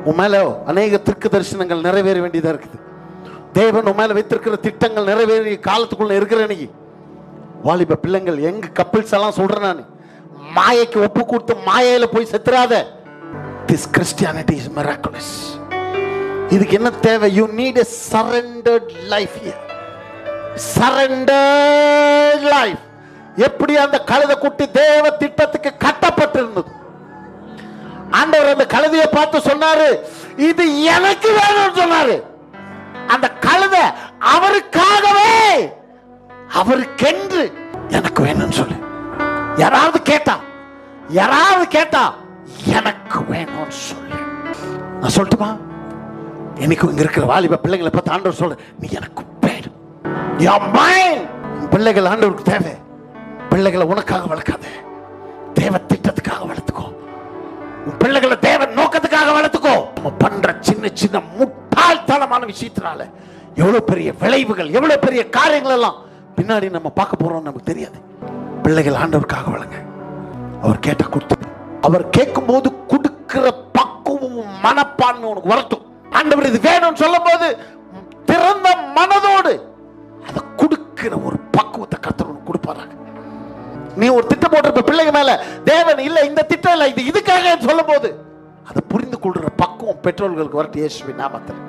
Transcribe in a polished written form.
உன் மேல அநேக தீர்க்க தரிசனங்கள் நிறைவேற வேண்டியதா இருக்குது. தேவன் உன் மேல வைத்திருக்கிற திட்டங்கள் நிறைவேறிய காலத்துக்குள்ள இருக்கிற நீ வாலிப பிள்ளைங்கள் எங்க கப்பிள்ஸ் எல்லாம் சொல்றேன் நான், மாயைக்கு ஒப்பு கொடுத்து மாயையில போய் செத்துறாத. This Christianity is miraculous. இதுக்கு என்ன தேவை? You need a surrendered life here. Surrendered life. எப்படி அந்த கழுதை குட்டி தேவ திட்டத்துக்கு கட்டப்பட்டிருந்தது. ஆண்டவர் அந்த கழுதையை பார்த்து சொன்னாரு, இது எனக்கு வேணும்னு சொன்னாரு. அந்த கழுதை அவருக்காகவே, அவருக்கென்று எனக்கு வேணும்னு சொல்லு. யாராவது கேட்டா எனக்கு வேணும்னு சொல்லு. நான் சொல்லட்டுமா? எனக்கு இங்க இருக்கிற வாலிப பிள்ளைங்களை பார்த்து ஆண்டவர் சொல்ற, நீ எனக்கு வேணும். பிள்ளைகள் ஆண்டவருக்கு தேவை. பிள்ளைகளை உனக்காக வளர்க்காத, தேவ திட்டத்துக்காக வளர்த்துக்கோ. உன் பிள்ளைகளை தேவ நோக்கத்துக்காக வளர்த்துக்கோ. நம்ம பண்ற சின்ன சின்ன முட்டாள்தனமான விஷயத்தினால எவ்வளவு பெரிய விளைவுகள், எவ்வளவு பெரிய காரியங்கள் எல்லாம் பின்னாடி நம்ம பார்க்க போறோம் நமக்கு தெரியாது. பிள்ளைகள் ஆண்டவருக்காக வளங்க. அவர் கேட்ட கொடுத்து, அவர் கேட்கும் போது கொடுக்கிற பக்குவமும் மனப்பான்மை உனக்கு வரட்டும். ஆண்டவர் இது வேணும்னு சொல்லும் போது திறந்த மனதோடு அதை கொடுக்கிற ஒரு பக்குவத்தை கர்த்தர் உனக்கு கொடுப்பாராங்க. நீ ஒரு திட்டம் போட்டிருப்ப பிள்ளைங்க மேல, தேவன் இல்ல இந்த திட்டம் இல்ல இது இதுக்காக சொல்லும் போது அதை புரிந்து கொள்ற பக்குவம் பெற்றோர்களுக்கு வரட்டும் இயேசுவின் நாமத்தில்.